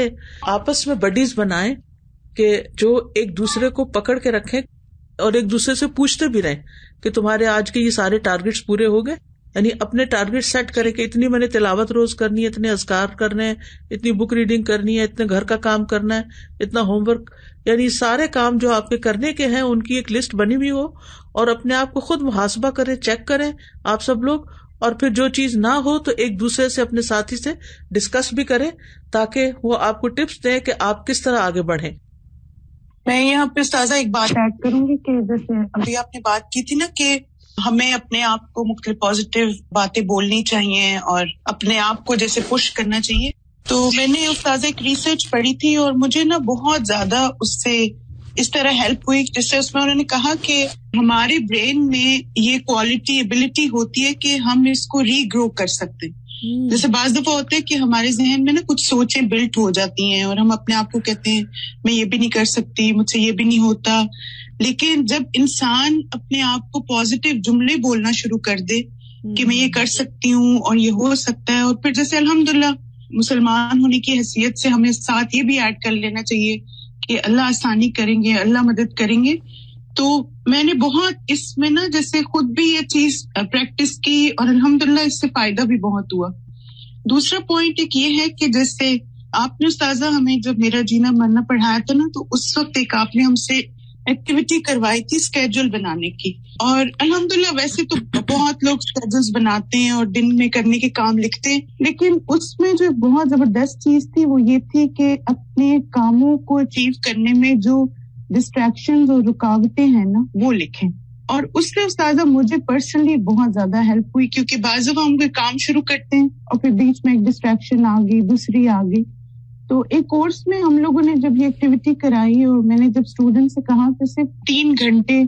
آپس میں بڈیز بنائیں کہ جو ایک دوسرے کو پکڑ کے رکھیں اور ایک دوسرے سے پوچھتے بھی رہیں کہ تمہارے آج کے یہ سارے ٹارگیٹس پورے ہو گئے. یعنی اپنے ٹارگیٹ سیٹ کرے کہ اتنی میں نے تلاوت روز کرنی ہے، اتنے اذکار کرنے ہیں، اتنی بک ریڈنگ کرنی ہے، اتنے گھر کا کام کرنا ہے، اتنا ہوم ورک، یعنی سارے کام جو آپ کے کرنے کے ہیں ان کی ایک لسٹ بنی ہوئی ہو اور اپنے آپ کو خود محاسبہ کریں، چیک کریں آپ سب لوگ. اور پھر جو چیز نہ ہو تو ایک دوسرے سے اپنے ساتھی سے ڈسکس بھی کریں تاکہ وہ آپ کو ٹپس دیں کہ آپ کس طرح آگے بڑھیں. میں یہاں پہ استاذہ ایک بات ایڈ کروں گی کہ جیسے ابھی آپ نے بات کی تھی نا کہ ہمیں اپنے آپ کو مختلف پازیٹیو باتیں بولنی چاہیے اور اپنے آپ کو جیسے پش کرنا چاہیے. تو میں نے استاذہ ایک ریسرچ پڑھی تھی اور مجھے نا بہت زیادہ اس سے اس طرح ہیلپ ہوئی، جس سے اس میں انہوں نے کہا کہ ہمارے برین میں یہ کوالٹی ایبلٹی ہوتی ہے کہ ہم اس کو ری گرو کر سکتے ہیں. جیسے بعض دفعہ ہوتا ہے کہ ہمارے ذہن میں نا کچھ سوچیں بلٹ ہو جاتی ہیں اور ہم اپنے آپ کو کہتے ہیں میں یہ بھی نہیں کر سکتی, مجھ سے یہ بھی نہیں ہوتا. لیکن جب انسان اپنے آپ کو پازیٹیو جملے بولنا شروع کر دے کہ میں یہ کر سکتی ہوں اور یہ ہو سکتا ہے, اور پھر جیسے الحمدللہ مسلمان ہونے کی حیثیت سے ہمیں ساتھ یہ بھی ایڈ کر لینا چاہیے کہ اللہ آسانی کریں گے, اللہ مدد کریں گے. تو میں نے بہت اس میں نا جیسے خود بھی یہ چیز پریکٹس کی اور الحمدللہ اس سے فائدہ بھی بہت ہوا. دوسرا پوائنٹ ایک یہ ہے کہ جیسے آپ نے استاذہ ہمیں جب میرا جینا مرنا پڑھایا تھا نا, تو اس وقت ایک آپ نے ہم سے ایکٹیویٹی کروائی تھی اسکیڈول بنانے کی, اور الحمدللہ ویسے تو بہت لوگ اسکیڈولز بناتے ہیں اور دن میں کرنے کے کام لکھتے ہیں, لیکن اس میں جو بہت زبردست چیز تھی وہ یہ تھی کہ اپنے کاموں کو اچیو کرنے میں جو ڈسٹریکشنز اور رکاوٹیں ہیں نا وہ لکھیں. اور اس سے استاذہ مجھے پرسنلی بہت زیادہ ہیلپ ہوئی, کیونکہ بعض دفعہ ہم کوئی کام شروع کرتے ہیں اور پھر بیچ میں ایک ڈسٹریکشن آ گئی, دوسری آ گئی. تو ایک کورس میں ہم لوگوں نے جب یہ ایکٹیویٹی کرائی اور میں نے جب اسٹوڈنٹ سے کہا کہ صرف 3 گھنٹے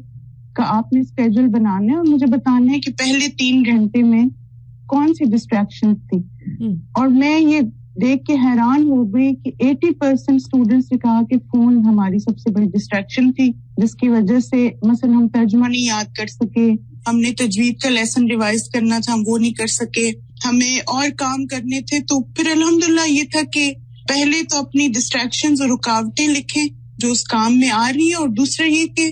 کا آپ نے اسکیڈول بنانا ہے اور مجھے بتانا ہے کہ پہلے 3 گھنٹے میں کون سی ڈسٹریکشن تھی, اور میں یہ دیکھ کے حیران ہو گئی کہ 80% اسٹوڈنٹس نے کہا کہ فون ہماری سب سے بڑی ڈسٹریکشن تھی, جس کی وجہ سے مثلا ہم ترجمہ نہیں یاد کر سکے, ہم نے تجوید کا لیسن ریوائز کرنا تھا ہم وہ نہیں کر سکے, ہمیں اور کام کرنے تھے. تو پھر الحمدللہ یہ تھا کہ پہلے تو اپنی ڈسٹریکشنز اور رکاوٹیں لکھیں جو اس کام میں آ رہی ہیں, اور دوسرا یہ کہ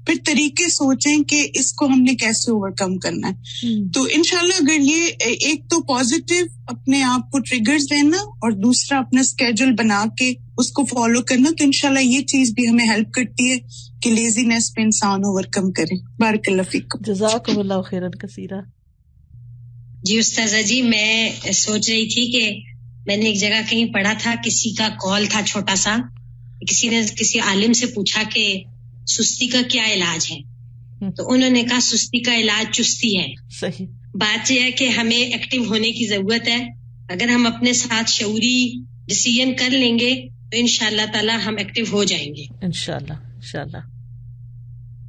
پھر طریقے سوچیں کہ اس کو ہم نے کیسے اوور کم کرنا ہے. تو انشاءاللہ اگر یہ ایک تو پازیٹیو اپنے آپ کو ٹریگرز دینا اور دوسرا اپنا اسکیڈول بنا کے اس کو فالو کرنا, تو انشاءاللہ یہ چیز بھی ہمیں ہیلپ کرتی ہے کہ لیزینس پہ انسان اوور کم کرے. بارک اللہ فیکم. جزاکم اللہ خیرا کثیرا. جی استاذہ جی, میں سوچ رہی تھی کہ میں نے ایک جگہ کہیں پڑھا تھا, کسی کا کال تھا چھوٹا سا, کسی نے کسی عالم سے پوچھا کہ سستی کا کیا علاج ہے, تو انہوں نے کہا سستی کا علاج چستی ہے. صحیح بات یہ ہے کہ ہمیں ایکٹیو ہونے کی ضرورت ہے. اگر ہم اپنے ساتھ شعوری ڈیسیژن کر لیں گے تو انشاءاللہ تعالی ہم ایکٹیو ہو جائیں گے انشاءاللہ.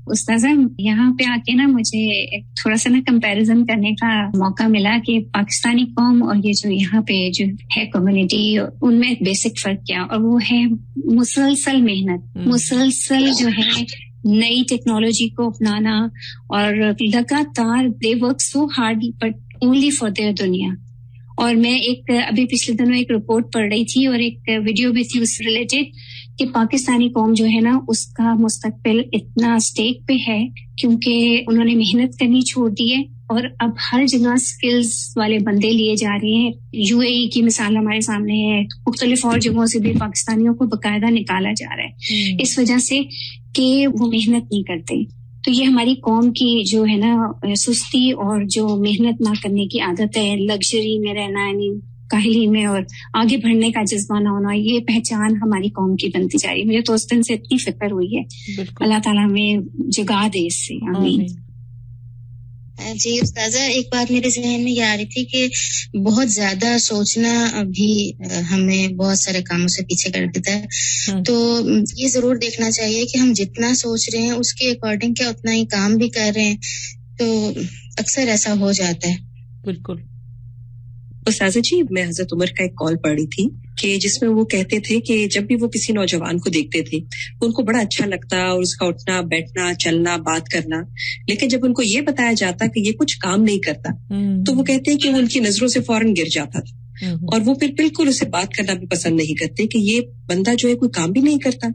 استاذہ یہاں پہ آ کے نا مجھے تھوڑا سا نا کمپیریزن کرنے کا موقع ملا کہ پاکستانی قوم اور یہ جو یہاں پہ جو ہے کمیونٹی, ان میں بیسک فرق کیا, اور وہ ہے مسلسل محنت, مسلسل جو ہے نئی ٹیکنالوجی کو اپنانا, اور لگاتار they work so hard but only for their دنیا. اور میں ایک ابھی پچھلے دنوں ایک رپورٹ پڑھ رہی تھی اور ایک ویڈیو بھی تھی اس سے ریلیٹڈ کہ پاکستانی قوم جو ہے نا اس کا مستقبل اتنا اسٹیک پہ ہے کیونکہ انہوں نے محنت کرنی چھوڑ دی ہے, اور اب ہر جگہ سکلز والے بندے لیے جا رہے ہیں. UAE کی مثال ہمارے سامنے ہے, مختلف اور جگہوں سے بھی پاکستانیوں کو باقاعدہ نکالا جا رہا ہے اس وجہ سے کہ وہ محنت نہیں کرتے. تو یہ ہماری قوم کی جو ہے نا سستی اور جو محنت نہ کرنے کی عادت ہے, لگژری میں رہنا, یعنی کاہلی میں اور آگے بڑھنے کا جذبہ نہ ہونا, یہ پہچان ہماری قوم کی بنتی جا رہی ہے. مجھے تو اس دن سے اتنی فکر ہوئی ہے, اللہ تعالیٰ ہمیں جگا دے اس سے, آمین. جی استاذہ, ایک بات میرے ذہن میں یہ آ رہی تھی کہ بہت زیادہ سوچنا بھی ہمیں بہت سارے کاموں سے پیچھے کر دیتا ہے. تو یہ ضرور دیکھنا چاہیے کہ ہم جتنا سوچ رہے ہیں اس کے اکارڈنگ کیا اتنا ہی کام بھی کر رہے ہیں, تو اکثر ایسا ہو جاتا ہے. بالکل. استاذہ جی, میں حضرت عمر کا ایک کال پڑھی تھی کہ جس میں وہ کہتے تھے کہ جب بھی وہ کسی نوجوان کو دیکھتے تھے ان کو بڑا اچھا لگتا اور اس کا اٹھنا بیٹھنا چلنا بات کرنا, لیکن جب ان کو یہ بتایا جاتا کہ یہ کچھ کام نہیں کرتا تو وہ کہتے ہیں کہ وہ ان کی نظروں سے فوراً گر جاتا تھا, اور وہ پھر بالکل اسے بات کرنا بھی پسند نہیں کرتے کہ یہ بندہ جو ہے کوئی کام بھی نہیں کرتا.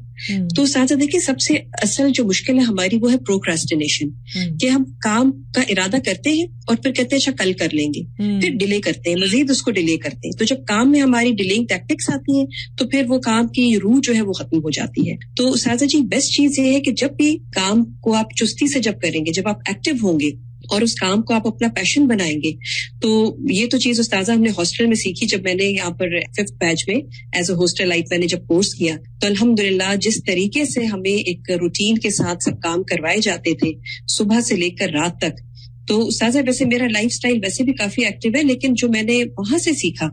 تو استاذہ دیکھیں, سب سے اصل جو مشکل ہے ہماری وہ ہے پروکراسٹینیشن, کہ ہم کام کا ارادہ کرتے ہیں اور پھر کہتے ہیں اچھا کل کر لیں گے, پھر ڈیلے کرتے ہیں, مزید اس کو ڈیلے کرتے ہیں. تو جب کام میں ہماری ڈیلینگ ٹیکٹکس آتی ہیں تو پھر وہ کام کی روح جو ہے وہ ختم ہو جاتی ہے. تو استاذہ جی, بیسٹ چیز یہ ہے کہ جب بھی کام کو آپ چستی سے جب کریں گے, جب آپ ایکٹیو ہوں گے اور اس کام کو آپ اپنا پیشن بنائیں گے, تو یہ تو چیز استاذہ ہم نے ہاسٹل میں سیکھی. جب میں نے یہاں پر 5th بیچ میں ایز اے ہاسٹل لائف میں نے جب کورس کیا تو الحمدللہ جس طریقے سے ہمیں ایک روٹین کے ساتھ سب کام کروائے جاتے تھے صبح سے لے کر رات تک, تو استاذہ ویسے میرا لائف سٹائل ویسے بھی کافی ایکٹیو ہے, لیکن جو میں نے وہاں سے سیکھا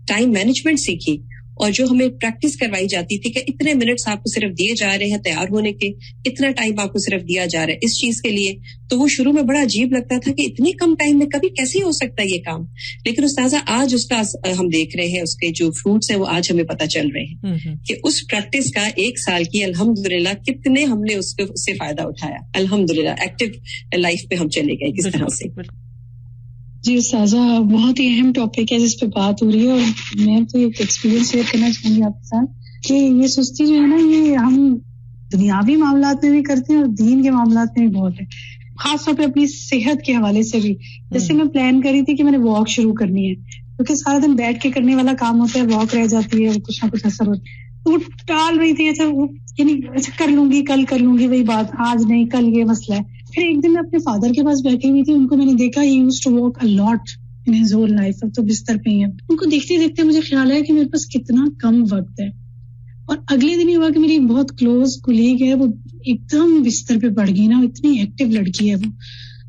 ٹائم مینجمنٹ سیکھی اور جو ہمیں پریکٹس کروائی جاتی تھی کہ اتنے منٹس آپ کو صرف دیے جا رہے ہیں تیار ہونے کے, اتنا ٹائم آپ کو صرف دیا جا رہا ہے اس چیز کے لیے, تو وہ شروع میں بڑا عجیب لگتا تھا کہ اتنے کم ٹائم میں کبھی کیسے ہو سکتا ہے یہ کام. لیکن استاذہ آج اس کا ہم دیکھ رہے ہیں, اس کے جو فروٹس ہیں وہ آج ہمیں پتہ چل رہے ہیں کہ اس پریکٹس کا 1 سال کی الحمدللہ کتنے ہم نے اس سے فائدہ اٹھایا. الحمدللہ ایکٹیو لائف پہ ہم چلے گئے کس طرح سے. جی استاذہ, بہت ہی اہم ٹاپک ہے جس پہ بات ہو رہی ہے, اور میں تو ایک ایکسپیرینس شیئر کرنا چاہوں گی آپ کے ساتھ کہ یہ سستی جو ہے نا, یہ ہم دنیاوی معاملات میں بھی کرتے ہیں اور دین کے معاملات میں بھی بہت ہے, خاص طور پہ اپنی صحت کے حوالے سے بھی. جیسے میں پلان کری تھی کہ میں نے واک شروع کرنی ہے, کیونکہ سارا دن بیٹھ کے کرنے والا کام ہوتا ہے, واک رہ جاتی ہے, کچھ نہ کچھ اثر ہوتا ہے, تو وہ ٹال رہی تھی. اچھا کر لوں گی, کل کر لوں گی, وہی بات, آج نہیں کل یہ مسئلہ ہے. پھر ایک دن میں اپنے فادر کے پاس بیٹھی ہوئی تھی, ان کو میں نے دیکھا ہی used to walk a lot in his whole life, اب تو بستر پہ ہی ہے. ان کو دیکھتے دیکھتے مجھے خیال آیا کہ میرے پاس کتنا کم وقت ہے. اور اگلے دن یہ ہوا کہ میری ایک بہت کلوز کولیگ ہے, وہ ایک دم بستر پہ پڑ گئی نا, اتنی ایکٹیو لڑکی ہے وہ,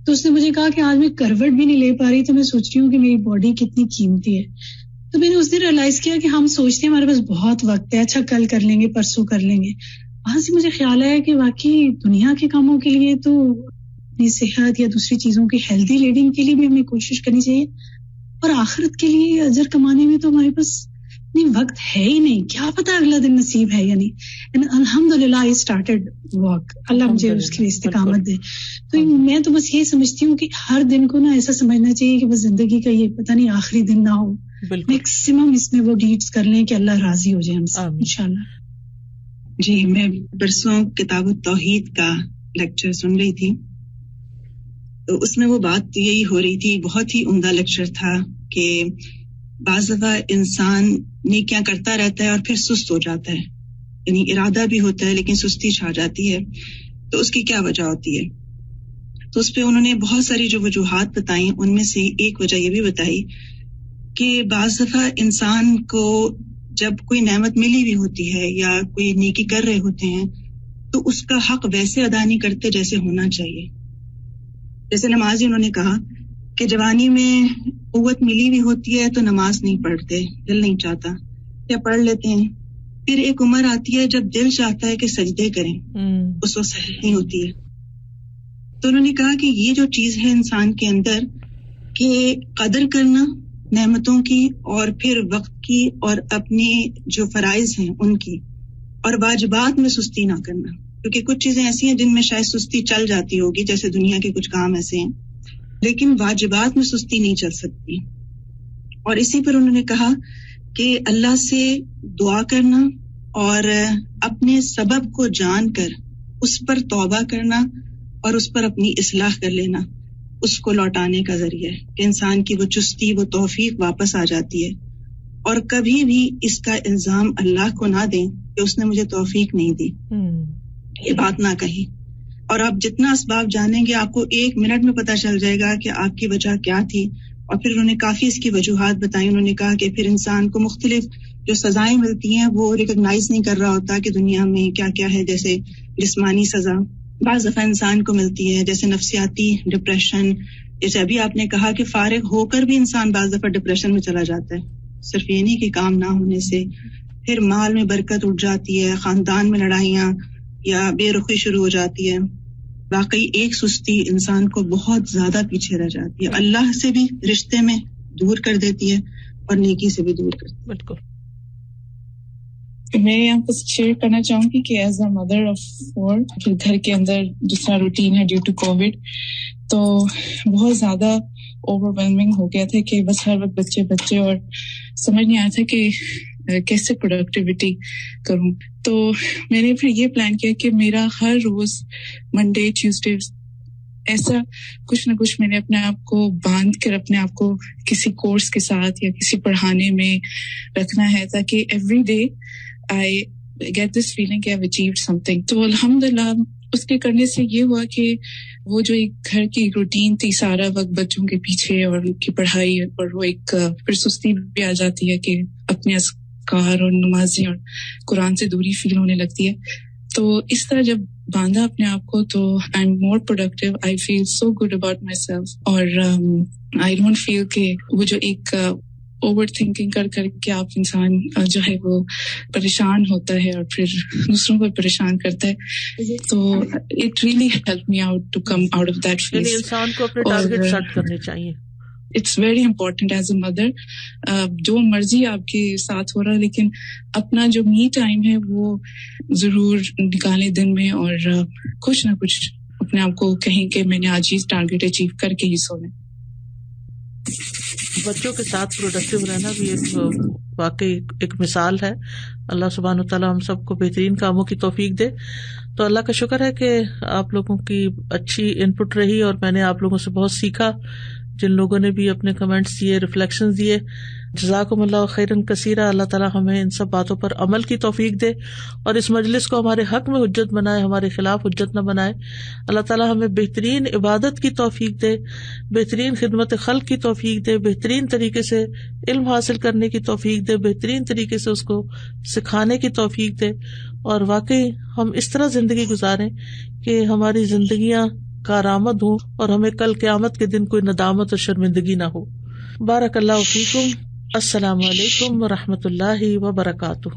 تو اس نے مجھے کہا کہ آج میں کروٹ بھی نہیں لے پا رہی, تو میں سوچ رہی ہوں کہ میری باڈی کتنی قیمتی ہے. تو میں نے اس دن ریئلائز کیا کہ ہم سوچتے ہیں ہمارے پاس بہت وقت ہے, اچھا کل کر لیں گے, پرسوں کر لیں گے. وہاں سے مجھے خیال آیا کہ واقعی دنیا کے کاموں کے لیے تو اپنی صحت یا دوسری چیزوں کی ہیلدی لیونگ کے لیے بھی ہمیں کوشش کرنی چاہیے, اور آخرت کے لیے اجر کمانے میں تو ہمارے پاس نہیں وقت ہے ہی نہیں. کیا پتا اگلا دن نصیب ہے یا نہیں. الحمدللہ آئی اسٹارٹڈ واک, اللہ مجھے اس کی استقامت دے. تو میں تو بس یہ سمجھتی ہوں کہ ہر دن کو نا ایسا سمجھنا چاہیے کہ بس زندگی کا یہ پتہ نہیں آخری دن نہ ہو, میکسیمم اس میں وہ ڈیڈز کر لیں کہ اللہ راضی ہو جائے ہم سے انشاءاللہ. جی, میں پرسوں کتاب التوحید کا لیکچر سن رہی تھی, تو اس میں وہ بات یہی ہو رہی تھی, بہت ہی عمدہ لیکچر تھا کہ بعض دفعہ انسان نیکیاں کرتا رہتا ہے اور پھر سست ہو جاتا ہے, یعنی ارادہ بھی ہوتا ہے لیکن سستی چھا جاتی ہے, تو اس کی کیا وجہ ہوتی ہے. تو اس پہ انہوں نے بہت ساری جو وجوہات بتائیں, ان میں سے ایک وجہ یہ بھی بتائی کہ بعض دفعہ انسان کو جب کوئی نعمت ملی بھی ہوتی ہے یا کوئی نیکی کر رہے ہوتے ہیں, تو اس کا حق ویسے ادا نہیں کرتے جیسے ہونا چاہیے. جیسے نماز ہی انہوں نے کہا کہ جوانی میں قوت ملی بھی ہوتی ہے تو نماز نہیں پڑھتے, دل نہیں چاہتا, یا پڑھ لیتے ہیں. پھر ایک عمر آتی ہے جب دل چاہتا ہے کہ سجدے کریں, اس وقت صحت نہیں ہوتی ہے. تو انہوں نے کہا کہ یہ جو چیز ہے انسان کے اندر کہ قدر کرنا نعمتوں کی, اور پھر وقت کی, اور اپنے جو فرائض ہیں ان کی, اور واجبات میں سستی نہ کرنا, کیونکہ کچھ چیزیں ایسی ہیں جن میں شاید سستی چل جاتی ہوگی, جیسے دنیا کے کچھ کام ایسے ہیں, لیکن واجبات میں سستی نہیں چل سکتی. اور اسی پر انہوں نے کہا کہ اللہ سے دعا کرنا اور اپنے سبب کو جان کر اس پر توبہ کرنا اور اس پر اپنی اصلاح کر لینا, اس کو لوٹانے کا ذریعہ ہے کہ انسان کی وہ چستی, وہ توفیق واپس آ جاتی ہے. اور کبھی بھی اس کا الزام اللہ کو نہ دیں کہ اس نے مجھے توفیق نہیں دی, یہ بات نہ کہیں. اور آپ جتنا اسباب جانیں گے, آپ کو 1 منٹ میں پتہ چل جائے گا کہ آپ کی وجہ کیا تھی. اور پھر انہوں نے کافی اس کی وجوہات بتائی. انہوں نے کہا کہ پھر انسان کو مختلف جو سزائیں ملتی ہیں وہ ریکگنائز نہیں کر رہا ہوتا کہ دنیا میں کیا کیا ہے. جیسے جسمانی سزا بعض دفعہ انسان کو ملتی ہے, جیسے نفسیاتی ڈپریشن. جیسے ابھی آپ نے کہا کہ فارغ ہو کر بھی انسان بعض دفعہ ڈپریشن میں چلا جاتا ہے, صرف یہ نہیں کہ کام نہ ہونے سے. پھر مال میں برکت اٹھ جاتی ہے, خاندان میں لڑائیاں یا بے رخی شروع ہو جاتی ہے. واقعی ایک سستی انسان کو بہت زیادہ پیچھے رہ جاتی ہے, اللہ سے بھی رشتے میں دور کر دیتی ہے اور نیکی سے بھی دور کرتی ہے. بالکل. میں یہاں پر شیئر کرنا چاہوں گی کہ ایز اے مدر آف 4, پھر گھر کے اندر جس طرح روٹین ہے ڈیو ٹو کووڈ, تو بہت زیادہ اوور ویلمنگ ہو گیا تھا کہ بس ہر وقت بچے اور سمجھ نہیں آیا تھا کہ کیسے پروڈکٹیوٹی کروں. تو میں نے پھر یہ پلان کیا کہ میرا ہر روز منڈے ٹیوزڈے ایسا کچھ نہ کچھ میں نے اپنے آپ کو باندھ کر اپنے آپ کو کسی کورس کے ساتھ یا کسی پڑھانے میں رکھنا ہے, تاکہ every day I get this feeling کہ I've achieved something. تو الحمدللہ اس کے کرنے سے یہ ہوا کہ وہ جو ایک گھر کی روٹین تھی, سارا وقت بچوں کے پیچھے اور ان کی پڑھائی, اور وہ ایک پھر سستی بھی آ جاتی ہے کہ اپنے اذکار اور نمازیں اور قرآن سے دوری فیل ہونے لگتی ہے. تو اس طرح جب باندھا اپنے آپ کو تو I am more productive, I feel so good about myself, اور آئی ڈونٹ فیل کہ وہ جو ایک اوور تھنکنگ کر کے آپ انسان جو ہے وہ پریشان ہوتا ہے اور پھر دوسروں کو پریشان کرتا ہے. تو it really help me out to come out of that phase. انسان کو اپنے ٹارگیٹ سیٹ کرنے چاہیے. It's very important as a mother. جو مرضی آپ کے ساتھ ہو رہا ہے لیکن اپنا جو می ٹائم ہے وہ ضرور نکالیں دن میں, اور کچھ نہ کچھ اپنے آپ کو کہیں کہ میں نے آج یہ ٹارگیٹ اچیو کر کے ہی سونا. بچوں کے ساتھ پروڈکٹیو رہنا بھی ایک واقعی ایک مثال ہے. اللہ سبحانہ وتعالیٰ ہم سب کو بہترین کاموں کی توفیق دے. تو اللہ کا شکر ہے کہ آپ لوگوں کی اچھی ان پٹ رہی اور میں نے آپ لوگوں سے بہت سیکھا. جن لوگوں نے بھی اپنے کمنٹس دیے, ریفلیکشنز دیے, جزاکم اللہ خیرن کثیرا. اللہ تعالیٰ ہمیں ان سب باتوں پر عمل کی توفیق دے اور اس مجلس کو ہمارے حق میں حجت بنائے, ہمارے خلاف حجت نہ بنائے. اللہ تعالیٰ ہمیں بہترین عبادت کی توفیق دے, بہترین خدمت خلق کی توفیق دے, بہترین طریقے سے علم حاصل کرنے کی توفیق دے, بہترین طریقے سے اس کو سکھانے کی توفیق دے, اور واقعی ہم اس طرح زندگی گزاریں کہ ہماری زندگیاں کارآمد ہوں اور ہمیں کل قیامت کے دن کوئی ندامت اور شرمندگی نہ ہو. بارک اللہ فیکم. السلام علیکم ورحمۃ اللہ وبرکاتہ.